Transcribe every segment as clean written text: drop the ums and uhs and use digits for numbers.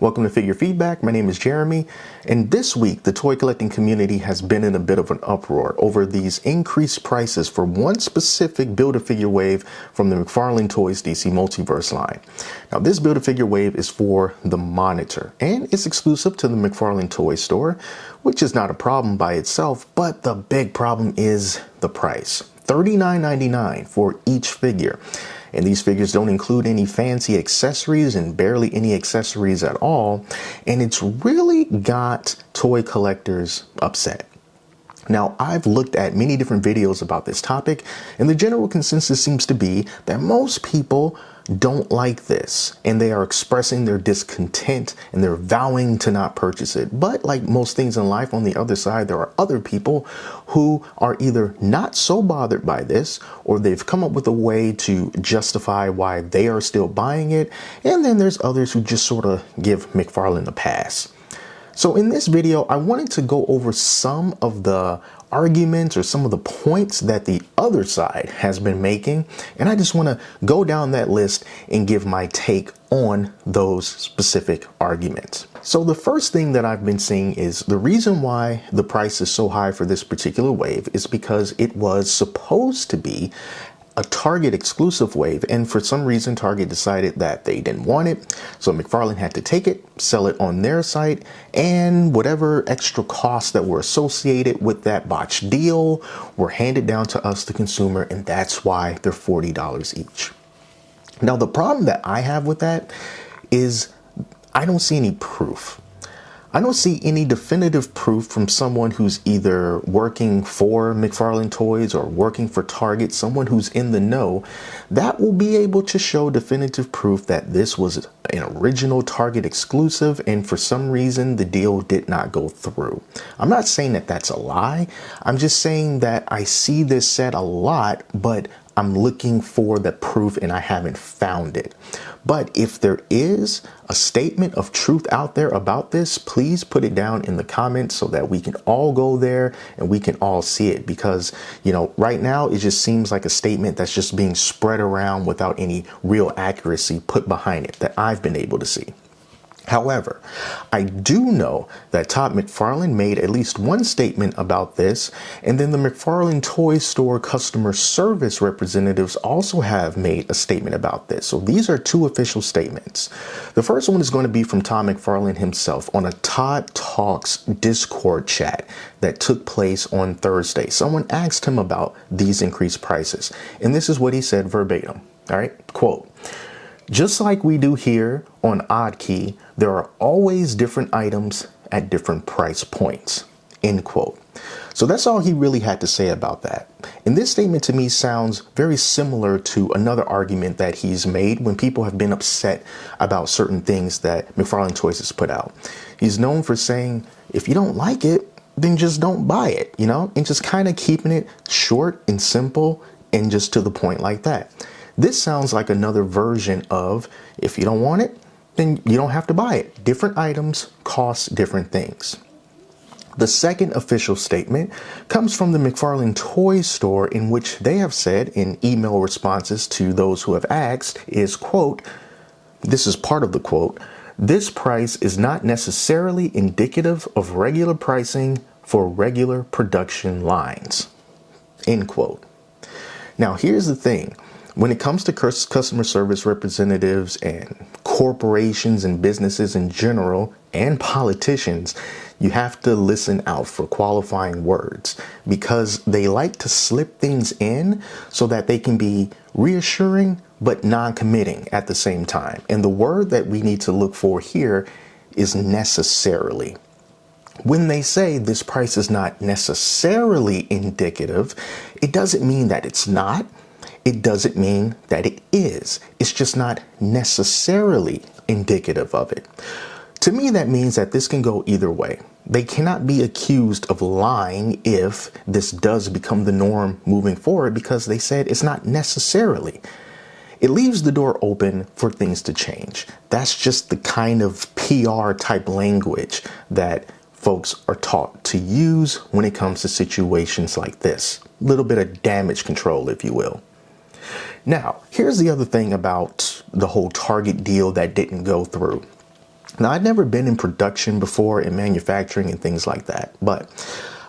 Welcome to Figure Feedback. My name is Jeremy, and this week the toy collecting community has been in a bit of an uproar over these increased prices for one specific Build-A-Figure wave from the McFarlane Toys DC Multiverse line. Now, this Build-A-Figure wave is for the Monitor, and it's exclusive to the McFarlane Toy store, which is not a problem by itself, but the big problem is the price. $39.99 for each figure. And these figures don't include any fancy accessories and barely any accessories at all. And it's really got toy collectors upset. Now, I've looked at many different videos about this topic, and the general consensus seems to be that most people don't like this, and they are expressing their discontent and they're vowing to not purchase it. But like most things in life, on the other side, there are other people who are either not so bothered by this, or they've come up with a way to justify why they are still buying it. And then there's others who just sort of give McFarlane a pass. So in this video, I wanted to go over some of the arguments or some of the points that the other side has been making. And I just want to go down that list and give my take on those specific arguments. So the first thing that I've been seeing is the reason why the price is so high for this particular wave is because it was supposed to be a Target exclusive wave, and for some reason Target decided that they didn't want it, so McFarlane had to take it, sell it on their site, and whatever extra costs that were associated with that botched deal were handed down to us, the consumer, and that's why they're $40 each. Now, the problem that I have with that is I don't see any proof. I don't see any definitive proof from someone who's either working for McFarlane Toys or working for Target, someone who's in the know, that will be able to show definitive proof that this was an original Target exclusive and for some reason the deal did not go through. I'm not saying that that's a lie. I'm just saying that I see this said a lot, but I'm looking for the proof and I haven't found it. But if there is a statement of truth out there about this, please put it down in the comments so that we can all go there and we can all see it. Because, you know, right now it just seems like a statement that's just being spread around without any real accuracy put behind it that I've been able to see. However, I do know that Todd McFarlane made at least one statement about this, and then the McFarlane Toy Store customer service representatives also have made a statement about this. So these are two official statements. The first one is going to be from Todd McFarlane himself on a Todd Talks Discord chat that took place on Thursday. Someone asked him about these increased prices, and this is what he said verbatim. All right, quote, "Just like we do here on Odd Key, there are always different items at different price points," end quote. So that's all he really had to say about that. And this statement to me sounds very similar to another argument that he's made when people have been upset about certain things that McFarlane Toys has put out. He's known for saying, if you don't like it, then just don't buy it, you know, and just kind of keeping it short and simple and just to the point like that. This sounds like another version of, if you don't want it, then you don't have to buy it. Different items cost different things. The second official statement comes from the McFarlane Toy Store, in which they have said in email responses to those who have asked is, quote, this is part of the quote, "This price is not necessarily indicative of regular pricing for regular production lines," end quote. Now, here's the thing. When it comes to customer service representatives and corporations and businesses in general and politicians, you have to listen out for qualifying words because they like to slip things in so that they can be reassuring but non-committing at the same time. And the word that we need to look for here is necessarily. When they say this price is not necessarily indicative, it doesn't mean that it's not. It doesn't mean that it is. It's just not necessarily indicative of it. To me, that means that this can go either way. They cannot be accused of lying if this does become the norm moving forward because they said it's not necessarily. It leaves the door open for things to change. That's just the kind of PR type language that folks are taught to use when it comes to situations like this. A little bit of damage control, if you will. Now, here's the other thing about the whole Target deal that didn't go through. Now, I'd never been in production before in manufacturing and things like that, but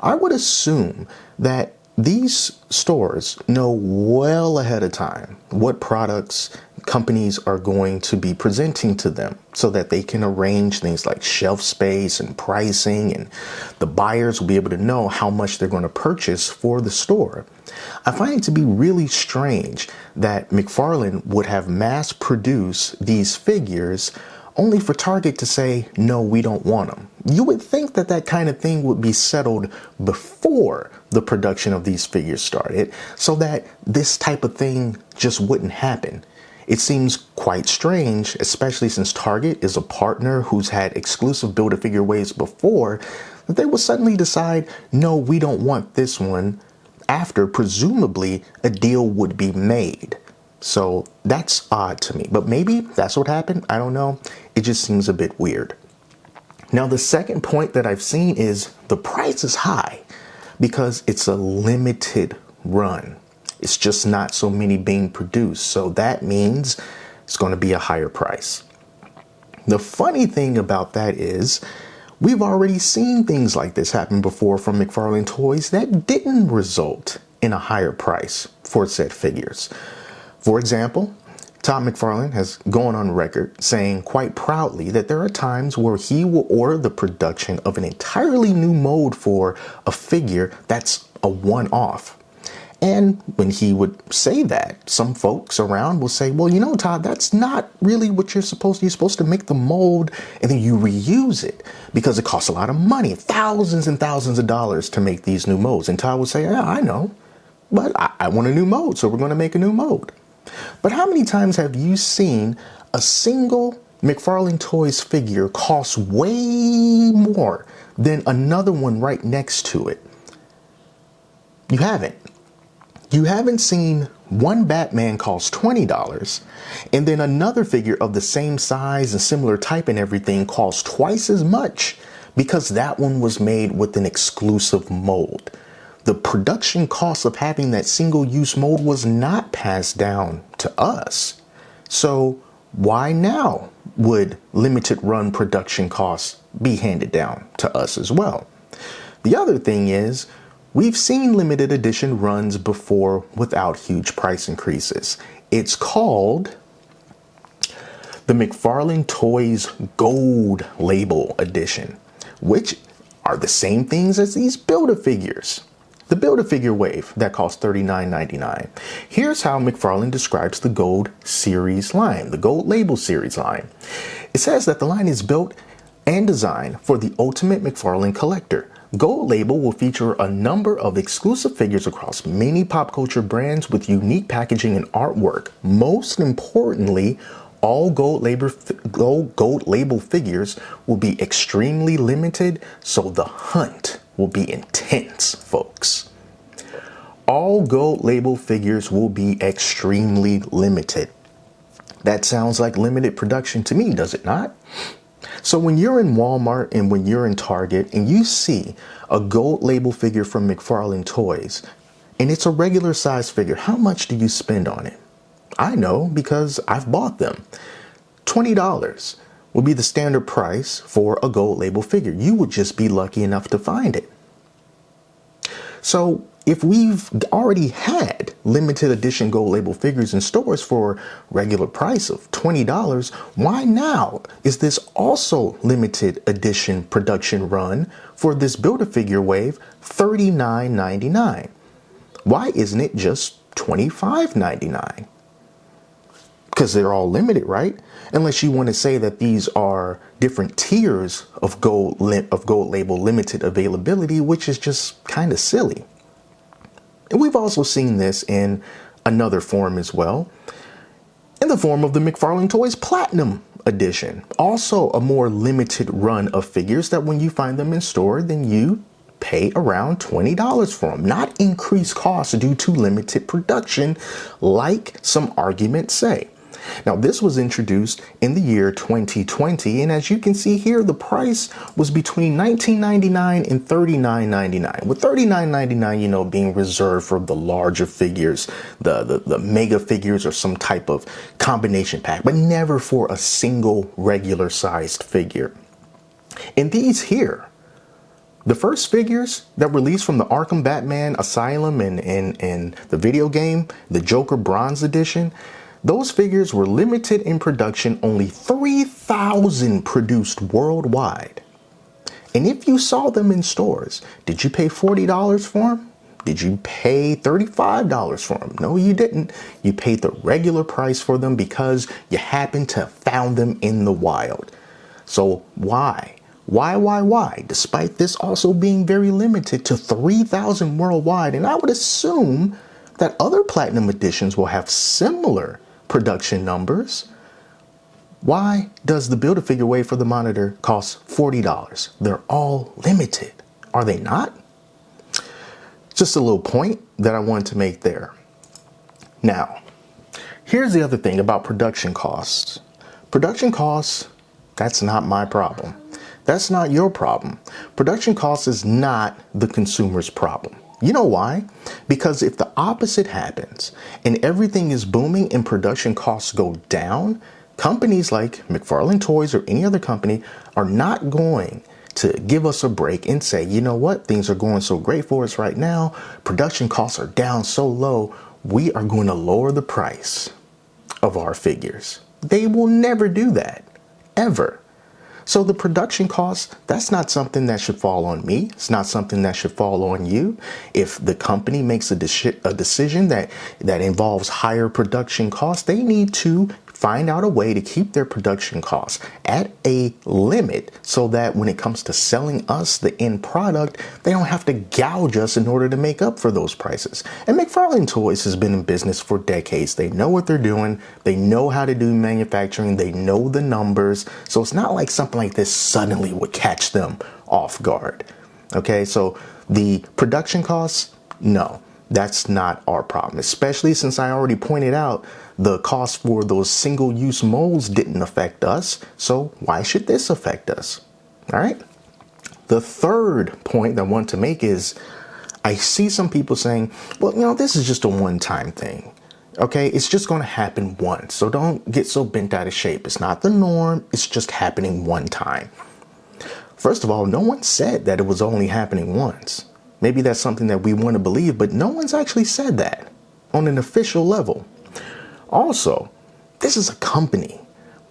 I would assume that these stores know well ahead of time what products companies are going to be presenting to them so that they can arrange things like shelf space and pricing, and the buyers will be able to know how much they're going to purchase for the store. I find it to be really strange that McFarlane would have mass produced these figures only for Target to say, no, we don't want them. You would think that that kind of thing would be settled before the production of these figures started so that this type of thing just wouldn't happen. It seems quite strange, especially since Target is a partner who's had exclusive Build-A-Figure waves before, that they will suddenly decide, no, we don't want this one, after presumably a deal would be made. So that's odd to me, but maybe that's what happened. I don't know. It just seems a bit weird. Now, the second point that I've seen is the price is high because it's a limited run. It's just not so many being produced. So that means it's going to be a higher price. The funny thing about that is we've already seen things like this happen before from McFarlane Toys that didn't result in a higher price for said figures. For example, Todd McFarlane has gone on record saying quite proudly that there are times where he will order the production of an entirely new mold for a figure that's a one-off. And when he would say that, some folks around will say, well, you know, Todd, that's not really what you're supposed to. You're supposed to make the mold and then you reuse it because it costs a lot of money, thousands and thousands of dollars to make these new molds. And Todd would say, yeah, I know, but I want a new mold, so we're going to make a new mold. But how many times have you seen a single McFarlane Toys figure cost way more than another one right next to it? You haven't. You haven't seen one Batman cost $20 and then another figure of the same size and similar type and everything cost twice as much because that one was made with an exclusive mold. The production cost of having that single-use mold was not passed down to us. So why now would limited run production costs be handed down to us as well? The other thing is, we've seen limited edition runs before without huge price increases. It's called the McFarlane Toys Gold Label Edition, which are the same things as these Build-A-Figures. The Build-A-Figure wave that costs $39.99. Here's how McFarlane describes the Gold Series line, the Gold Label Series line. It says that the line is built and designed for the ultimate McFarlane collector. Gold Label will feature a number of exclusive figures across many pop culture brands with unique packaging and artwork. Most importantly, all Gold Label figures will be extremely limited, so the hunt will be intense, folks. All Gold Label figures will be extremely limited. That sounds like limited production to me, does it not? So when you're in Walmart and when you're in Target and you see a Gold Label figure from McFarlane Toys and it's a regular size figure, how much do you spend on it? I know because I've bought them. $20 will be the standard price for a Gold Label figure. You would just be lucky enough to find it. So if we've already had limited edition Gold Label figures in stores for regular price of $20, why now is this also limited edition production run for this Build-A-Figure wave $39.99? Why isn't it just $25.99? Because they're all limited, right? Unless you want to say that these are different tiers of Gold Label limited availability, which is just kind of silly. And we've also seen this in another form as well, in the form of the McFarlane Toys Platinum Edition. Also a more limited run of figures that when you find them in store, then you pay around $20 for them. Not increased costs due to limited production, like some arguments say. Now, this was introduced in the year 2020, and as you can see here, the price was between $19.99 and $39.99, with $39.99, being reserved for the larger figures, the mega figures, or some type of combination pack, but never for a single regular sized figure. And these here, the first figures that released from the Arkham Batman Asylum and the video game, the Joker Bronze Edition, those figures were limited in production, only 3,000 produced worldwide. And if you saw them in stores, did you pay $40 for them? Did you pay $35 for them? No, you didn't. You paid the regular price for them because you happened to have found them in the wild. So why? Why? Despite this also being very limited to 3,000 worldwide, and I would assume that other Platinum Editions will have similar production numbers, why does the Build-A-Figure wave for the monitor cost $40? They're all limited, are they not? Just a little point that I wanted to make there. Now, here's the other thing about production costs. Production costs, that's not my problem. That's not your problem. Production costs is not the consumer's problem. You know why? Because if the opposite happens and everything is booming and production costs go down, companies like McFarlane Toys or any other company are not going to give us a break and say, you know what, things are going so great for us right now, production costs are down so low, we are going to lower the price of our figures. They will never do that, ever. So the production costs, that's not something that should fall on me. It's not something that should fall on you. If the company makes a decision that involves higher production costs, they need to find out a way to keep their production costs at a limit so that when it comes to selling us the end product, they don't have to gouge us in order to make up for those prices. And McFarlane Toys has been in business for decades. They know what they're doing. They know how to do manufacturing. They know the numbers. So it's not like something like this suddenly would catch them off guard. Okay, so the production costs, no. That's not our problem, especially since I already pointed out the cost for those single-use molds didn't affect us. So why should this affect us? All right. The third point that I want to make is I see some people saying, well, you know, this is just a one-time thing. Okay, it's just going to happen once. So don't get so bent out of shape. It's not the norm. It's just happening one time. First of all, no one said that it was only happening once. Maybe that's something that we want to believe, but no one's actually said that on an official level. Also, this is a company.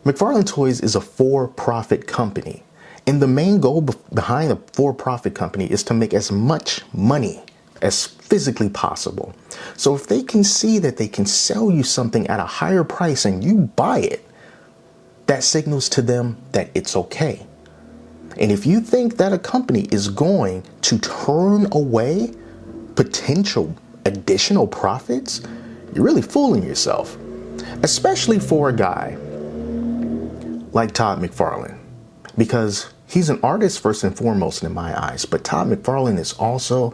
McFarlane Toys is a for-profit company. And the main goal behind a for-profit company is to make as much money as physically possible. So if they can see that they can sell you something at a higher price and you buy it, that signals to them that it's okay. And if you think that a company is going to turn away potential additional profits, you're really fooling yourself, especially for a guy like Todd McFarlane, because he's an artist first and foremost in my eyes, but Todd McFarlane is also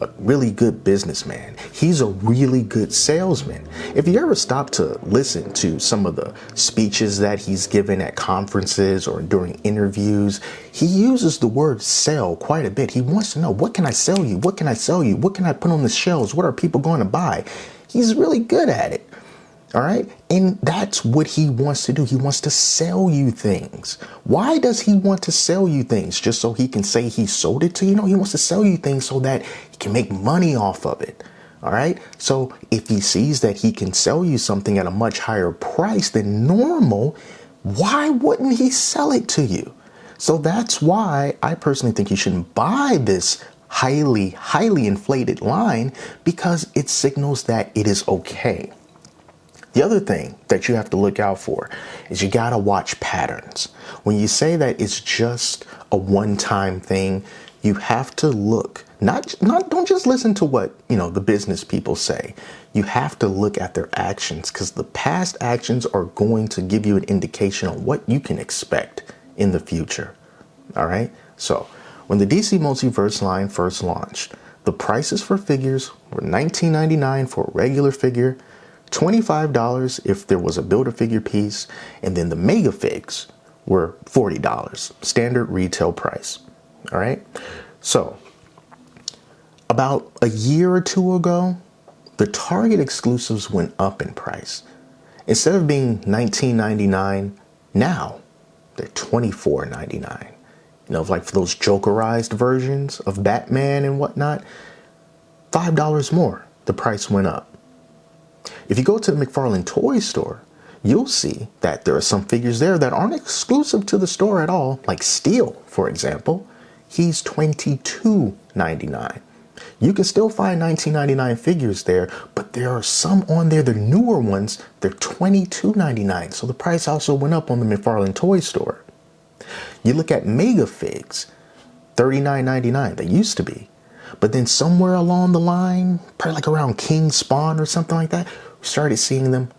a really good businessman. He's a really good salesman. If you ever stop to listen to some of the speeches that he's given at conferences or during interviews, he uses the word sell quite a bit. He wants to know, what can I sell you? What can I sell you? What can I put on the shelves? What are people going to buy? He's really good at it. All right. And that's what he wants to do. He wants to sell you things. Why does he want to sell you things? Just so he can say he sold it to you? No, he wants to sell you things so that he can make money off of it. All right. So if he sees that he can sell you something at a much higher price than normal, why wouldn't he sell it to you? So that's why I personally think you shouldn't buy this highly inflated line, because it signals that it is okay. The other thing that you have to look out for is you got to watch patterns. When you say that it's just a one-time thing, you have to look, don't just listen to what, the business people say. You have to look at their actions, because the past actions are going to give you an indication on what you can expect in the future. All right. So when the DC Multiverse line first launched, the prices for figures were $19.99 for a regular figure, $25 if there was a Build-A-Figure piece, and then the mega figs were $40, standard retail price. All right. So about a year or two ago, the Target exclusives went up in price. Instead of being $19.99, now they're $24.99. You know, like for those Jokerized versions of Batman and whatnot, $5 more, the price went up. If you go to the McFarlane Toys store, you'll see that there are some figures there that aren't exclusive to the store at all, like Steel, for example. He's $22.99. You can still find $19.99 figures there, but there are some on there, the newer ones, they're $22.99. So the price also went up on the McFarlane Toys store. You look at Mega Figs, $39.99. They used to be. But then somewhere along the line, probably like around King Spawn or something like that, we started seeing them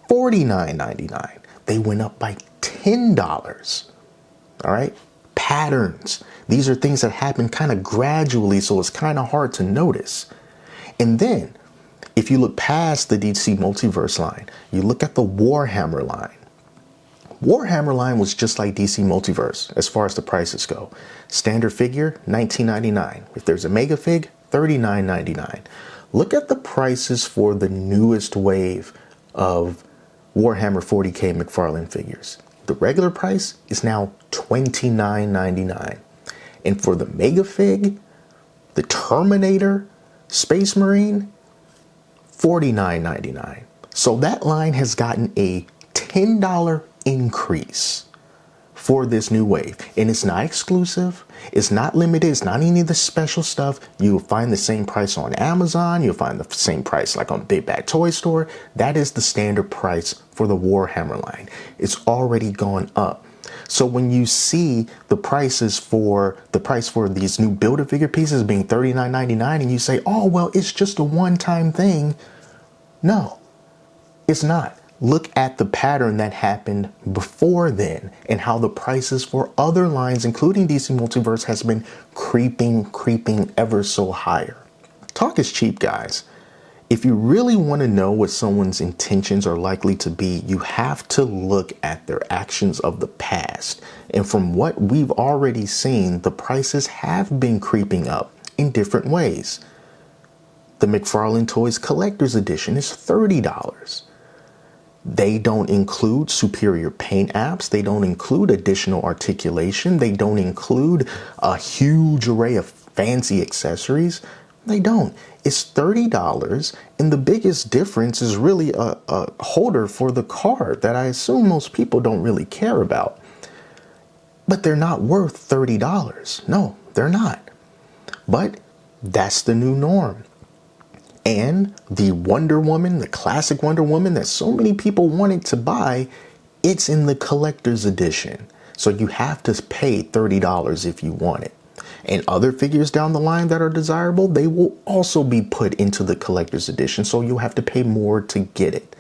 $49.99. They went up by $10. All right. Patterns. These are things that happen kind of gradually, so it's kind of hard to notice. And then if you look past the DC Multiverse line, you look at the Warhammer line. Warhammer line was just like DC Multiverse as far as the prices go. Standard figure, $19.99. If there's a mega fig, $39.99. Look at the prices for the newest wave of Warhammer 40K McFarlane figures. The regular price is now $29.99. And for the mega fig, the Terminator Space Marine, $49.99. So that line has gotten a $10 increase for this new wave. And it's not exclusive. It's not limited. It's not any of the special stuff. You'll find the same price on Amazon. You'll find the same price like on Big Bad Toy Store. That is the standard price for the Warhammer line. It's already gone up. So when you see the price for these new Build-A-Figure pieces being $39.99 and you say, oh, well, it's just a one-time thing. No, it's not. Look at the pattern that happened before then and how the prices for other lines, including DC Multiverse, has been creeping ever so higher. Talk is cheap, guys. If you really want to know what someone's intentions are likely to be, you have to look at their actions of the past. And from what we've already seen, the prices have been creeping up in different ways. The McFarlane Toys Collector's Edition is $30. They don't include superior paint apps. They don't include additional articulation. They don't include a huge array of fancy accessories. They don't. It's $30, and the biggest difference is really a holder for the card that I assume most people don't really care about. But they're not worth $30. No, they're not. But that's the new norm. And the Wonder Woman, the classic Wonder Woman that so many people wanted to buy, it's in the collector's edition. So you have to pay $30 if you want it. And other figures down the line that are desirable, they will also be put into the collector's edition. So you'll have to pay more to get it.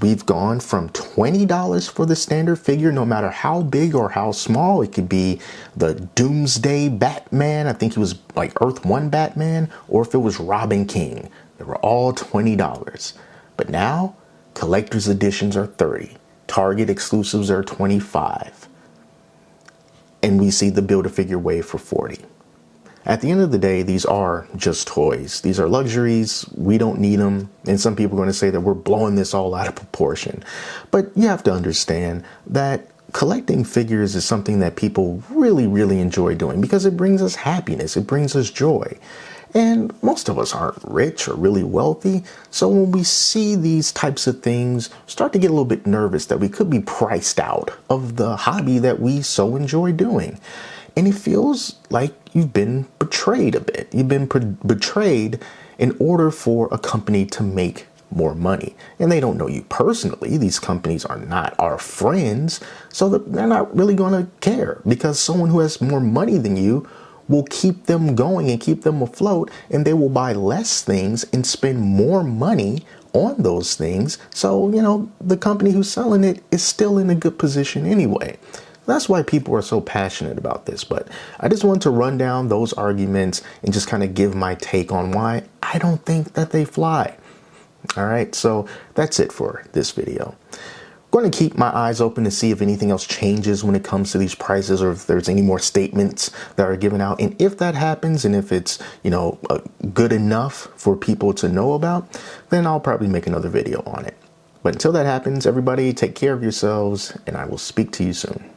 We've gone from $20 for the standard figure, no matter how big or how small. It could be the Doomsday Batman. I think he was like Earth 1 Batman, or if it was Robin King. They were all $20. But now collector's editions are $30. Target exclusives are $25. And we see the Build-A-Figure wave for $40. At the end of the day, these are just toys. These are luxuries. We don't need them. And some people are going to say that we're blowing this all out of proportion. But you have to understand that collecting figures is something that people really enjoy doing because it brings us happiness. It brings us joy. And most of us aren't rich or really wealthy. So when we see these types of things, start to get a little bit nervous that we could be priced out of the hobby that we so enjoy doing. And it feels like you've been betrayed a bit. You've been betrayed in order for a company to make more money. And they don't know you personally. These companies are not our friends. So they're not really going to care because someone who has more money than you will keep them going and keep them afloat. And they will buy less things and spend more money on those things. So, you know, the company who's selling it is still in a good position anyway. That's why people are so passionate about this. But I just want to run down those arguments and just kind of give my take on why I don't think that they fly. All right, so that's it for this video. I'm going to keep my eyes open to see if anything else changes when it comes to these prices, or if there's any more statements that are given out. And if that happens, and if it's, good enough for people to know about, then I'll probably make another video on it. But until that happens, everybody take care of yourselves, and I will speak to you soon.